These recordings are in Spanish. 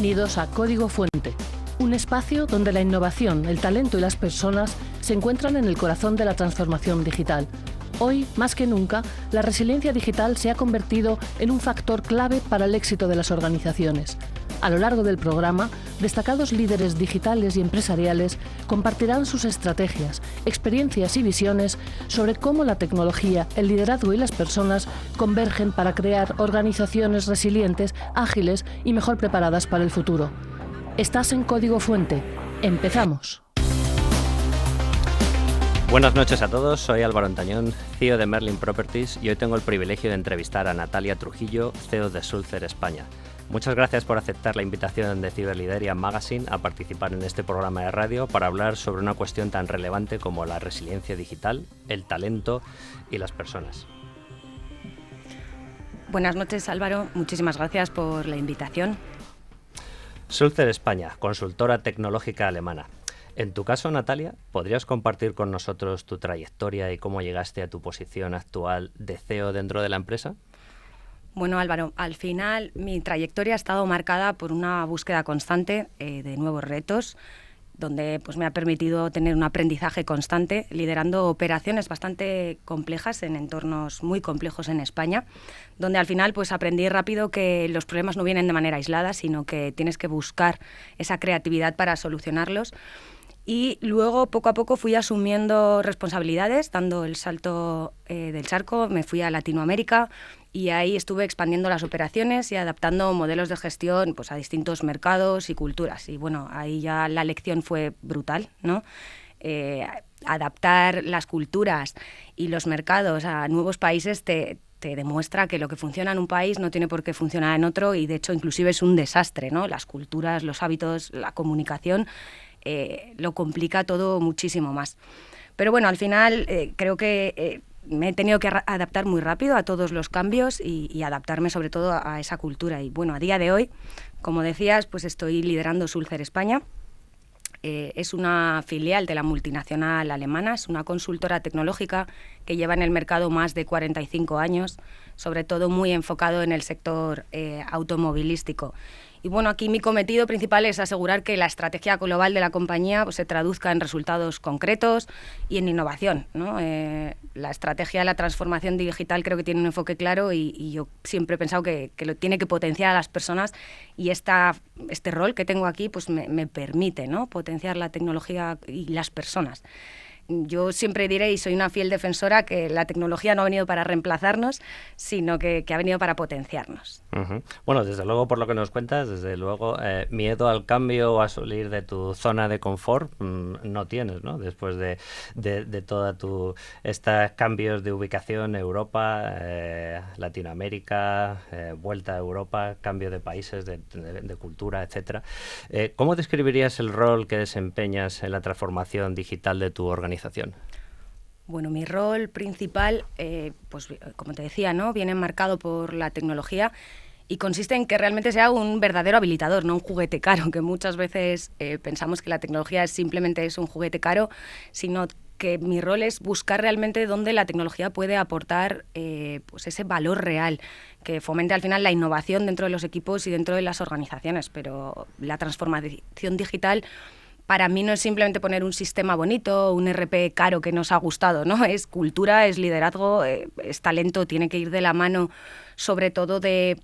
Bienvenidos a Código Fuente, un espacio donde la innovación, el talento y las personas se encuentran en el corazón de la transformación digital. Hoy, más que nunca, la resiliencia digital se ha convertido en un factor clave para el éxito de las organizaciones. A lo largo del programa, destacados líderes digitales y empresariales compartirán sus estrategias, experiencias y visiones sobre cómo la tecnología, el liderazgo y las personas convergen para crear organizaciones resilientes, ágiles y mejor preparadas para el futuro. Estás en Código Fuente. ¡Empezamos! Buenas noches a todos, soy Álvaro Antañón, CEO de Merlin Properties, y hoy tengo el privilegio de entrevistar a Natalia Trujillo, CEO de Sulzer España. Muchas gracias por aceptar la invitación de Cyberlideria Magazine a participar en este programa de radio para hablar sobre una cuestión tan relevante como la resiliencia digital, el talento y las personas. Buenas noches, Álvaro. Muchísimas gracias por la invitación. Sulzer España, consultora tecnológica alemana. En tu caso, Natalia, ¿podrías compartir con nosotros tu trayectoria y cómo llegaste a tu posición actual de CEO dentro de la empresa? Bueno, Álvaro, al final mi trayectoria ha estado marcada por una búsqueda constante de nuevos retos, donde pues, me ha permitido tener un aprendizaje constante, liderando operaciones bastante complejas en entornos muy complejos en España, donde al final pues, aprendí rápido que los problemas no vienen de manera aislada, sino que tienes que buscar esa creatividad para solucionarlos. Y luego, poco a poco, fui asumiendo responsabilidades, dando el salto del charco, me fui a Latinoamérica y ahí estuve expandiendo las operaciones y adaptando modelos de gestión pues, a distintos mercados y culturas. Y bueno, ahí ya la lección fue brutal, ¿no? Adaptar las culturas y los mercados a nuevos países te demuestra que lo que funciona en un país no tiene por qué funcionar en otro y, de hecho, inclusive es un desastre, ¿no? Las culturas, los hábitos, la comunicación lo complica todo muchísimo más. Pero bueno, al final creo que me he tenido que adaptar muy rápido a todos los cambios y adaptarme sobre todo a esa cultura. Y bueno, a día de hoy, como decías, pues estoy liderando Sulzer España. Es una filial de la multinacional alemana, es una consultora tecnológica que lleva en el mercado más de 45 años, sobre todo muy enfocado en el sector automovilístico. Y bueno, aquí mi cometido principal es asegurar que la estrategia global de la compañía pues, se traduzca en resultados concretos y en innovación, ¿no? La estrategia de la transformación digital creo que tiene un enfoque claro y yo siempre he pensado que lo tiene que potenciar a las personas y este rol que tengo aquí pues me permite, ¿no? Potenciar la tecnología y las personas. Yo siempre diré, y soy una fiel defensora, que la tecnología no ha venido para reemplazarnos, sino que ha venido para potenciarnos. Uh-huh. Bueno, desde luego, por lo que nos cuentas, desde luego, miedo al cambio o a salir de tu zona de confort no tienes, ¿no? Después de toda estos cambios de ubicación, Europa, Latinoamérica, vuelta a Europa, cambio de países, de cultura, etcétera. ¿Cómo describirías el rol que desempeñas en la transformación digital de tu organización? Bueno, mi rol principal, pues como te decía, ¿no? Viene marcado por la tecnología y consiste en que realmente sea un verdadero habilitador, no un juguete caro, que muchas veces pensamos que la tecnología simplemente es un juguete caro, sino que mi rol es buscar realmente dónde la tecnología puede aportar pues ese valor real, que fomente al final la innovación dentro de los equipos y dentro de las organizaciones. Pero la transformación digital para mí no es simplemente poner un sistema bonito, un ERP caro que nos ha gustado, ¿no? Es cultura, es liderazgo, es talento, tiene que ir de la mano, sobre todo de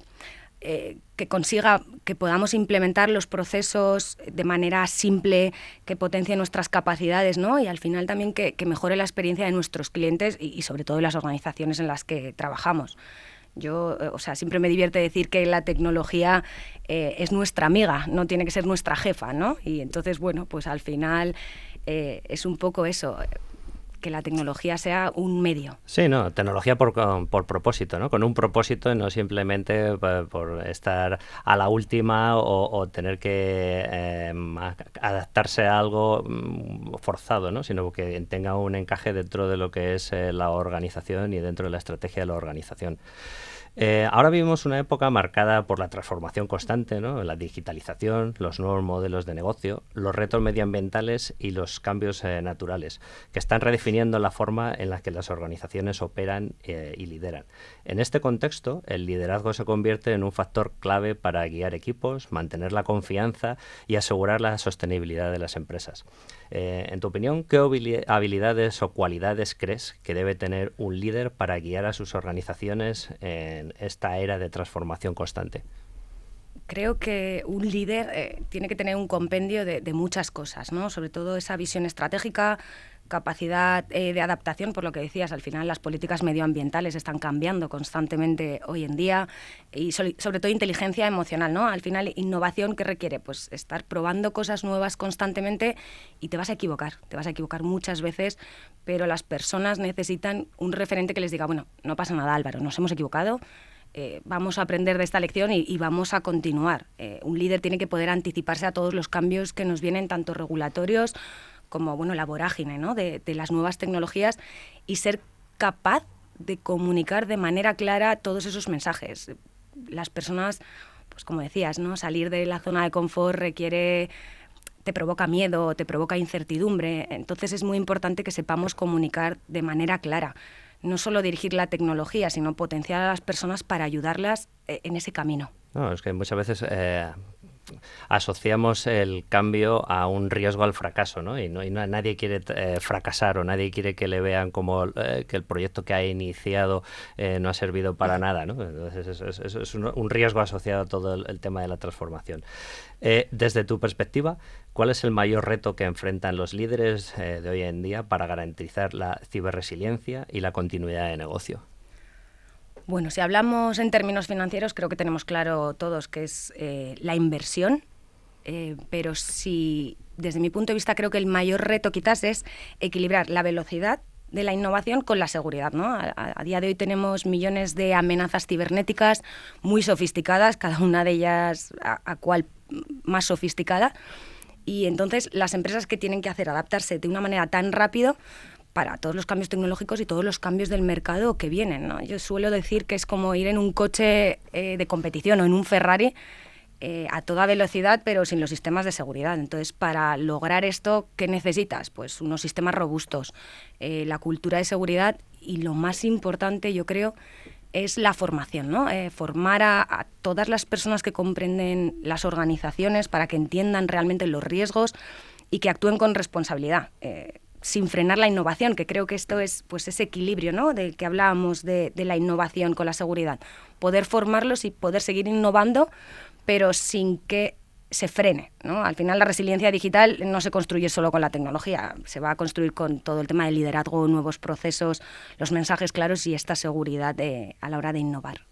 que consiga que podamos implementar los procesos de manera simple, que potencie nuestras capacidades, ¿no? Y al final también que mejore la experiencia de nuestros clientes y sobre todo de las organizaciones en las que trabajamos. Yo, siempre me divierte decir que la tecnología es nuestra amiga, no tiene que ser nuestra jefa, ¿no? Y entonces, bueno, pues al final es un poco eso, que la tecnología sea un medio. Sí, no, tecnología por propósito, ¿no? Con un propósito y no simplemente por estar a la última o tener que adaptarse a algo forzado, ¿no? Sino que tenga un encaje dentro de lo que es la organización y dentro de la estrategia de la organización. Ahora vivimos una época marcada por la transformación constante, ¿no? La digitalización, los nuevos modelos de negocio, los retos medioambientales y los cambios naturales, que están redefiniendo la forma en la que las organizaciones operan y lideran. En este contexto, el liderazgo se convierte en un factor clave para guiar equipos, mantener la confianza y asegurar la sostenibilidad de las empresas. En tu opinión, ¿qué habilidades o cualidades crees que debe tener un líder para guiar a sus organizaciones en esta era de transformación constante? Creo que un líder tiene que tener un compendio de muchas cosas, ¿no? Sobre todo esa visión estratégica, capacidad de adaptación, por lo que decías, al final las políticas medioambientales están cambiando constantemente hoy en día y sobre todo inteligencia emocional, ¿no? Al final, innovación, ¿qué requiere? Pues estar probando cosas nuevas constantemente y te vas a equivocar muchas veces, pero las personas necesitan un referente que les diga, bueno, no pasa nada, Álvaro, nos hemos equivocado, vamos a aprender de esta lección y vamos a continuar. Un líder tiene que poder anticiparse a todos los cambios que nos vienen, tanto regulatorios como la vorágine, ¿no? de las nuevas tecnologías, y ser capaz de comunicar de manera clara todos esos mensajes. Las personas, pues como decías, ¿no? Salir de la zona de confort te provoca miedo, te provoca incertidumbre. Entonces es muy importante que sepamos comunicar de manera clara. No solo dirigir la tecnología, sino potenciar a las personas para ayudarlas en ese camino. No, es que muchas veces asociamos el cambio a un riesgo al fracaso, ¿no? Y nadie quiere fracasar, o nadie quiere que le vean como que el proyecto que ha iniciado no ha servido para nada, ¿no? Entonces es un riesgo asociado a todo el tema de la transformación. Desde tu perspectiva, ¿cuál es el mayor reto que enfrentan los líderes de hoy en día para garantizar la ciberresiliencia y la continuidad de negocio? Bueno, si hablamos en términos financieros, creo que tenemos claro todos que es la inversión, pero sí, desde mi punto de vista, creo que el mayor reto quizás es equilibrar la velocidad de la innovación con la seguridad, ¿no? A día de hoy tenemos millones de amenazas cibernéticas muy sofisticadas, cada una de ellas a cual más sofisticada, y entonces las empresas que tienen que hacer adaptarse de una manera tan rápido para todos los cambios tecnológicos y todos los cambios del mercado que vienen, ¿no? Yo suelo decir que es como ir en un coche de competición o en un Ferrari a toda velocidad, pero sin los sistemas de seguridad. Entonces, para lograr esto, ¿qué necesitas? Pues unos sistemas robustos, la cultura de seguridad, y lo más importante, yo creo, es la formación, ¿no? Formar a todas las personas que comprenden las organizaciones para que entiendan realmente los riesgos y que actúen con responsabilidad. Sin frenar la innovación, que creo que esto es pues ese equilibrio, ¿no? Del que hablábamos de la innovación con la seguridad. Poder formarlos y poder seguir innovando, pero sin que se frene, ¿no? Al final la resiliencia digital no se construye solo con la tecnología, se va a construir con todo el tema del liderazgo, nuevos procesos, los mensajes claros y esta seguridad a la hora de innovar.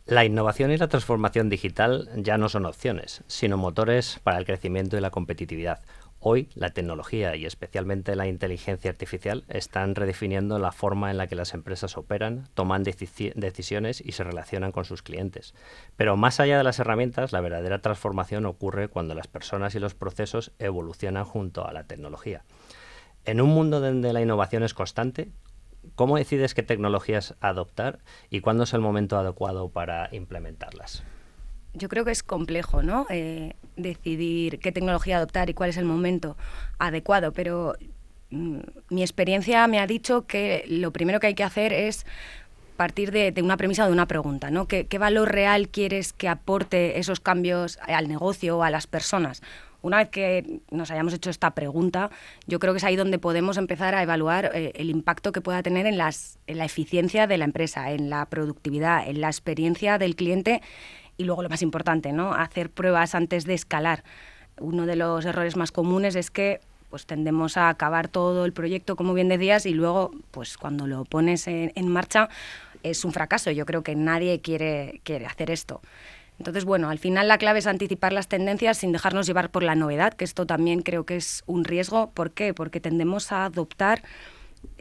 La innovación y la transformación digital ya no son opciones, sino motores para el crecimiento y la competitividad. Hoy, la tecnología y especialmente la inteligencia artificial están redefiniendo la forma en la que las empresas operan, toman decisiones y se relacionan con sus clientes. Pero más allá de las herramientas, la verdadera transformación ocurre cuando las personas y los procesos evolucionan junto a la tecnología. En un mundo donde la innovación es constante, ¿cómo decides qué tecnologías adoptar y cuándo es el momento adecuado para implementarlas? Yo creo que es complejo, ¿no? Decidir qué tecnología adoptar y cuál es el momento adecuado, pero mi experiencia me ha dicho que lo primero que hay que hacer es partir de una premisa o de una pregunta, ¿no? ¿Qué valor real quieres que aporte esos cambios al negocio o a las personas? Una vez que nos hayamos hecho esta pregunta, yo creo que es ahí donde podemos empezar a evaluar el impacto que pueda tener en la eficiencia de la empresa, en la productividad, en la experiencia del cliente. Y luego lo más importante, ¿no? Hacer pruebas antes de escalar. Uno de los errores más comunes es que pues tendemos a acabar todo el proyecto, como bien decías, y luego, pues cuando lo pones en marcha, es un fracaso. Yo creo que nadie quiere hacer esto. Entonces, bueno, al final la clave es anticipar las tendencias sin dejarnos llevar por la novedad, que esto también creo que es un riesgo. ¿Por qué? Porque tendemos a adoptar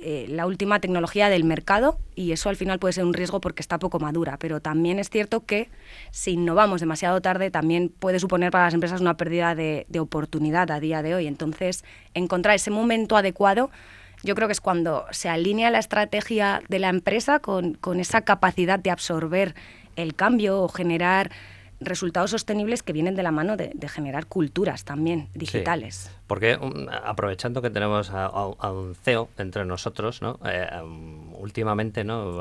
la última tecnología del mercado y eso al final puede ser un riesgo porque está poco madura, pero también es cierto que si innovamos demasiado tarde también puede suponer para las empresas una pérdida de oportunidad a día de hoy. Entonces, encontrar ese momento adecuado yo creo que es cuando se alinea la estrategia de la empresa con esa capacidad de absorber el cambio o generar resultados sostenibles que vienen de la mano de generar culturas también digitales. Sí, porque aprovechando que tenemos a un CEO entre nosotros, ¿no? Últimamente, ¿no?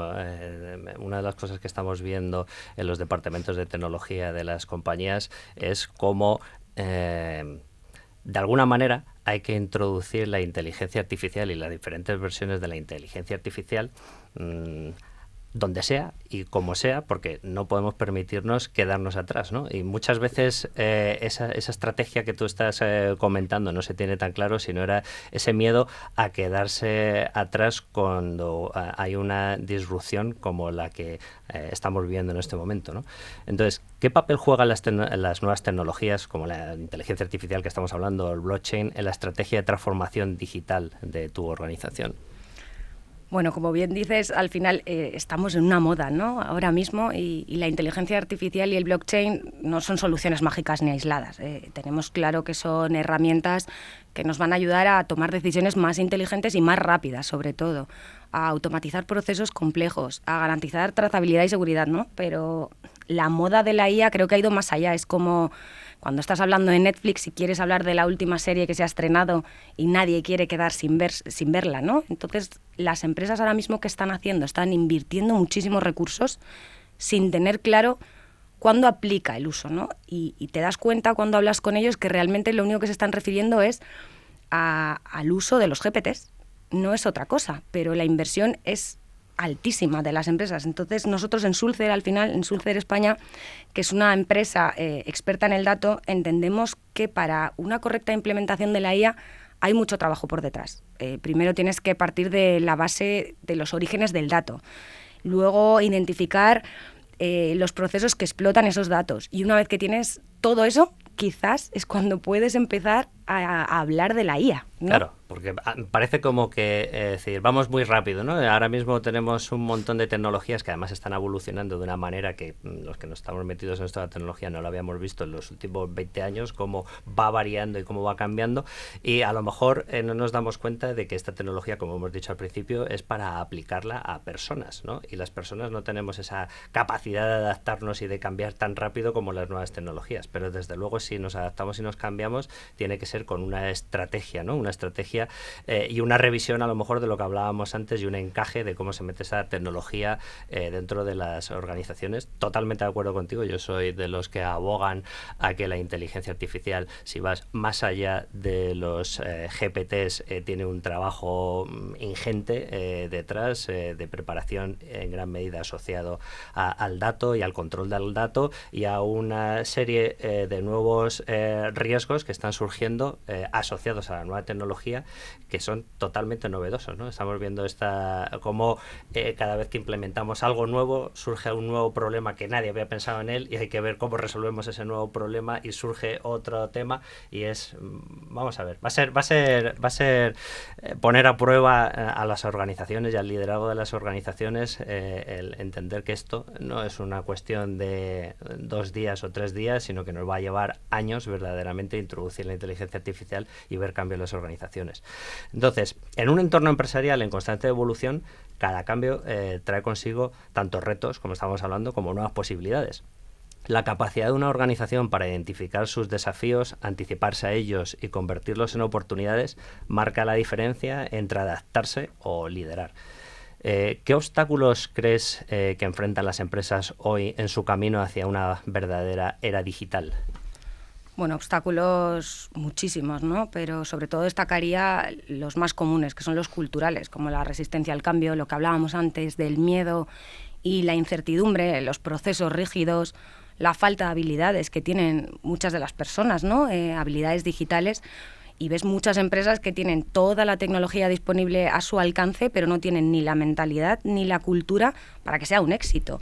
Una de las cosas que estamos viendo en los departamentos de tecnología de las compañías es cómo de alguna manera hay que introducir la inteligencia artificial y las diferentes versiones de la inteligencia artificial donde sea y como sea, porque no podemos permitirnos quedarnos atrás, ¿no? Y muchas veces esa estrategia que tú estás comentando no se tiene tan claro, sino era ese miedo a quedarse atrás cuando hay una disrupción como la que estamos viviendo en este momento, ¿no? Entonces, ¿qué papel juegan las nuevas tecnologías como la inteligencia artificial que estamos hablando, el blockchain, en la estrategia de transformación digital de tu organización? Bueno, como bien dices, al final estamos en una moda, ¿no? Ahora mismo, y la inteligencia artificial y el blockchain no son soluciones mágicas ni aisladas. Tenemos claro que son herramientas que nos van a ayudar a tomar decisiones más inteligentes y más rápidas, sobre todo, a automatizar procesos complejos, a garantizar trazabilidad y seguridad, ¿no? Pero la moda de la IA creo que ha ido más allá. Es como cuando estás hablando de Netflix y quieres hablar de la última serie que se ha estrenado y nadie quiere quedar sin verla, ¿no? Entonces, las empresas ahora mismo, ¿qué están haciendo? Están invirtiendo muchísimos recursos sin tener claro cuándo aplica el uso, ¿no? Y te das cuenta cuando hablas con ellos que realmente lo único que se están refiriendo es al uso de los GPTs. No es otra cosa, pero la inversión es altísima de las empresas. Entonces, nosotros en Sulzer, al final, en Sulzer España, que es una empresa experta en el dato, entendemos que para una correcta implementación de la IA hay mucho trabajo por detrás. Primero tienes que partir de la base de los orígenes del dato. Luego, identificar los procesos que explotan esos datos. Y una vez que tienes todo eso, quizás es cuando puedes empezar a hablar de la IA, ¿no? Claro, porque parece como que decir, vamos muy rápido, ¿no? Ahora mismo tenemos un montón de tecnologías que además están evolucionando de una manera que los que nos estamos metidos en esto de la tecnología no lo habíamos visto en los últimos 20 años, cómo va variando y cómo va cambiando, y a lo mejor no nos damos cuenta de que esta tecnología, como hemos dicho al principio, es para aplicarla a personas, ¿no? Y las personas no tenemos esa capacidad de adaptarnos y de cambiar tan rápido como las nuevas tecnologías, pero desde luego si nos adaptamos y nos cambiamos, tiene que ser con una estrategia, ¿no? Una estrategia y una revisión a lo mejor de lo que hablábamos antes y un encaje de cómo se mete esa tecnología dentro de las organizaciones. Totalmente de acuerdo contigo, yo soy de los que abogan a que la inteligencia artificial, si vas más allá de los GPTs, tiene un trabajo ingente detrás de preparación en gran medida asociado al dato y al control del dato y a una serie de nuevos riesgos que están surgiendo asociados a la nueva tecnología que son totalmente novedosos, ¿no? Estamos viendo cómo cada vez que implementamos algo nuevo surge un nuevo problema que nadie había pensado en él y hay que ver cómo resolvemos ese nuevo problema y surge otro tema y vamos a ver, va a ser poner a prueba a las organizaciones y al liderazgo de las organizaciones el entender que esto no es una cuestión de 2 días o 3 días, sino que nos va a llevar años verdaderamente introducir la inteligencia artificial y ver cambios en las organizaciones. Entonces, en un entorno empresarial en constante evolución, cada cambio trae consigo tantos retos, como estamos hablando, como nuevas posibilidades. La capacidad de una organización para identificar sus desafíos, anticiparse a ellos y convertirlos en oportunidades marca la diferencia entre adaptarse o liderar. ¿Qué obstáculos crees que enfrentan las empresas hoy en su camino hacia una verdadera era digital? Bueno, obstáculos muchísimos, ¿no? Pero sobre todo destacaría los más comunes, que son los culturales, como la resistencia al cambio, lo que hablábamos antes del miedo y la incertidumbre, los procesos rígidos, la falta de habilidades que tienen muchas de las personas, ¿no? Habilidades digitales. Y ves muchas empresas que tienen toda la tecnología disponible a su alcance, pero no tienen ni la mentalidad ni la cultura para que sea un éxito.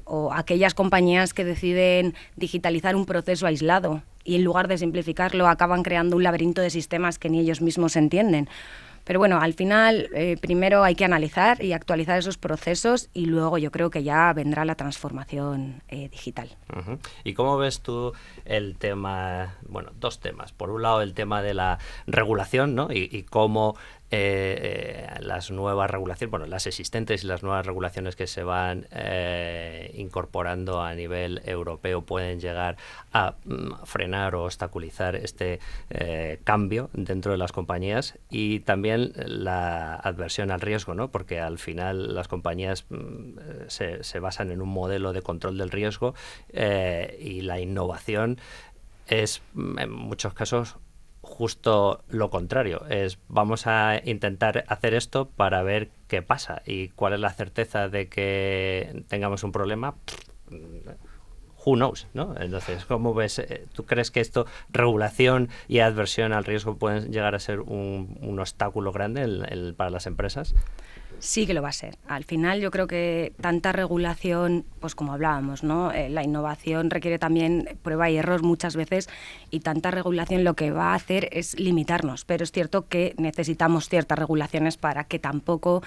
O aquellas compañías que deciden digitalizar un proceso aislado y en lugar de simplificarlo acaban creando un laberinto de sistemas que ni ellos mismos entienden. Pero bueno, al final primero hay que analizar y actualizar esos procesos y luego yo creo que ya vendrá la transformación digital. Uh-huh. ¿Y cómo ves tú el tema, bueno, 2 temas? Por un lado el tema de la regulación, ¿no? Y cómo las nuevas regulaciones, bueno, las existentes y las nuevas regulaciones que se van incorporando a nivel europeo pueden llegar a frenar o obstaculizar este cambio dentro de las compañías, y también la adversión al riesgo, ¿no? Porque al final las compañías se basan en un modelo de control del riesgo, y la innovación es en muchos casos justo lo contrario. Vamos a intentar hacer esto para ver qué pasa, y cuál es la certeza de que tengamos un problema. Who knows, ¿no? Entonces, ¿cómo ves? ¿Tú crees que regulación y adversión al riesgo, pueden llegar a ser un obstáculo grande para las empresas? Sí que lo va a ser. Al final yo creo que tanta regulación, pues como hablábamos, ¿no? La innovación requiere también prueba y error muchas veces, y tanta regulación lo que va a hacer es limitarnos. Pero es cierto que necesitamos ciertas regulaciones para que tampoco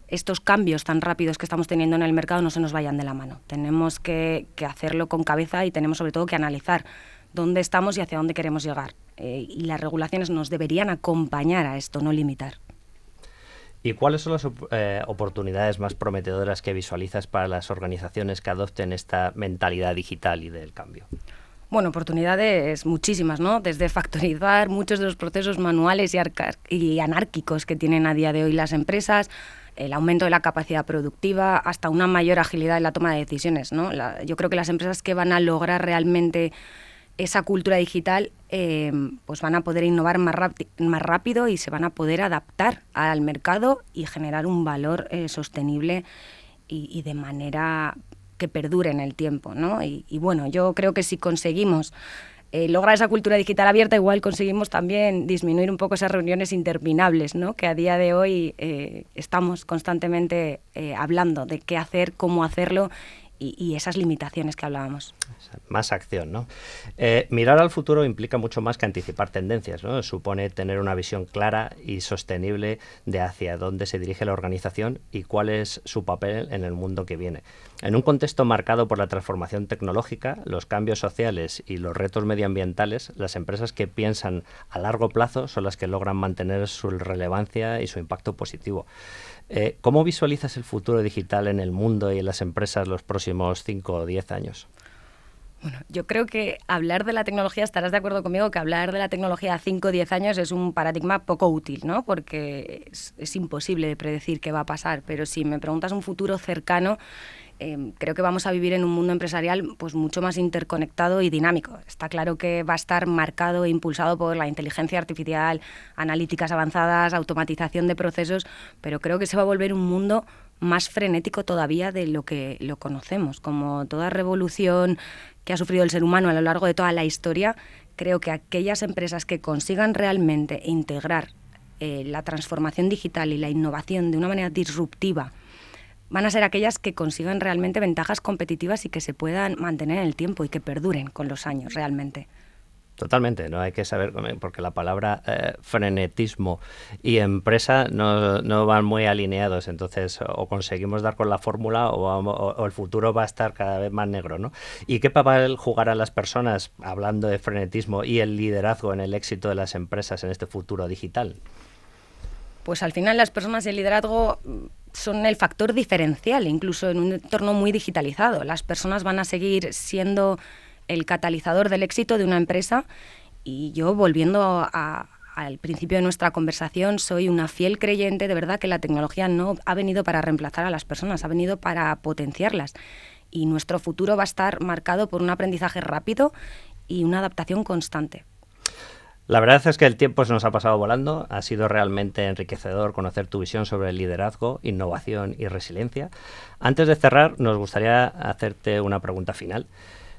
estos cambios tan rápidos que estamos teniendo en el mercado no se nos vayan de la mano. Tenemos que hacerlo con cabeza, y tenemos sobre todo que analizar dónde estamos y hacia dónde queremos llegar. Y las regulaciones nos deberían acompañar a esto, no limitar. ¿Y cuáles son las oportunidades más prometedoras que visualizas para las organizaciones que adopten esta mentalidad digital y del cambio? Bueno, oportunidades muchísimas, ¿no? Desde factorizar muchos de los procesos manuales y anárquicos que tienen a día de hoy las empresas, el aumento de la capacidad productiva, hasta una mayor agilidad en la toma de decisiones, ¿no? Yo creo que las empresas que van a lograr realmente esa cultura digital, pues van a poder innovar más rápido, y se van a poder adaptar al mercado y generar un valor sostenible y de manera que perdure en el tiempo, ¿no? Y bueno, yo creo que si conseguimos lograr esa cultura digital abierta, igual conseguimos también disminuir un poco esas reuniones interminables, ¿no? Que a día de hoy estamos constantemente hablando de qué hacer, cómo hacerlo, y esas limitaciones que hablábamos. Más acción, ¿no? Mirar al futuro implica mucho más que anticipar tendencias, ¿no? Supone tener una visión clara y sostenible de hacia dónde se dirige la organización y cuál es su papel en el mundo que viene. En un contexto marcado por la transformación tecnológica, los cambios sociales y los retos medioambientales, las empresas que piensan a largo plazo son las que logran mantener su relevancia y su impacto positivo. ¿Cómo visualizas el futuro digital en el mundo y en las empresas los próximos 5 o 10 años? Bueno, yo creo que hablar de la tecnología, estarás de acuerdo conmigo, que hablar de la tecnología a 5 o 10 años es un paradigma poco útil, ¿no? Porque es imposible de predecir qué va a pasar. Pero si me preguntas un futuro cercano, creo que vamos a vivir en un mundo empresarial pues mucho más interconectado y dinámico. Está claro que va a estar marcado e impulsado por la inteligencia artificial, analíticas avanzadas, automatización de procesos, pero creo que se va a volver un mundo más frenético todavía de lo que lo conocemos. Como toda revolución que ha sufrido el ser humano a lo largo de toda la historia, creo que aquellas empresas que consigan realmente integrar la transformación digital y la innovación de una manera disruptiva van a ser aquellas que consigan realmente ventajas competitivas y que se puedan mantener en el tiempo y que perduren con los años realmente. Totalmente, no hay que saber, porque la palabra frenetismo y empresa no van muy alineados, entonces o conseguimos dar con la fórmula o el futuro va a estar cada vez más negro, ¿no? ¿Y qué papel jugarán las personas, hablando de frenetismo, y el liderazgo en el éxito de las empresas en este futuro digital? Pues al final las personas y el liderazgo son el factor diferencial, incluso en un entorno muy digitalizado. Las personas van a seguir siendo el catalizador del éxito de una empresa, y yo, volviendo al principio de nuestra conversación, soy una fiel creyente de verdad que la tecnología no ha venido para reemplazar a las personas, ha venido para potenciarlas, y nuestro futuro va a estar marcado por un aprendizaje rápido y una adaptación constante. La verdad es que el tiempo se nos ha pasado volando. Ha sido realmente enriquecedor conocer tu visión sobre el liderazgo, innovación y resiliencia. Antes de cerrar, nos gustaría hacerte una pregunta final.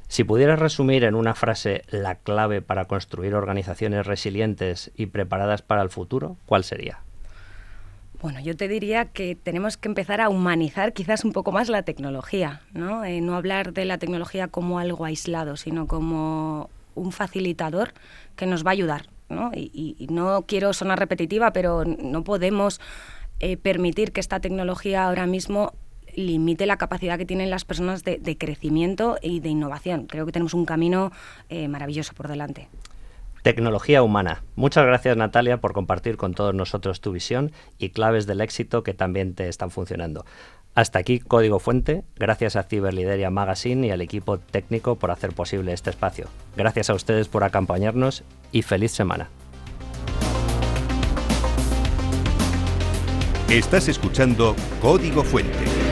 Si pudieras resumir en una frase la clave para construir organizaciones resilientes y preparadas para el futuro, ¿cuál sería? Bueno, yo te diría que tenemos que empezar a humanizar quizás un poco más la tecnología, ¿no? No hablar de la tecnología como algo aislado, sino como un facilitador que nos va a ayudar, ¿no? Y no quiero sonar repetitiva, pero no podemos permitir que esta tecnología ahora mismo limite la capacidad que tienen las personas de crecimiento y de innovación. Creo que tenemos un camino maravilloso por delante. Tecnología humana. Muchas gracias, Natalia, por compartir con todos nosotros tu visión y claves del éxito que también te están funcionando. Hasta aquí Código Fuente. Gracias a Ciberlideria Magazine y al equipo técnico por hacer posible este espacio. Gracias a ustedes por acompañarnos y feliz semana. Estás escuchando Código Fuente.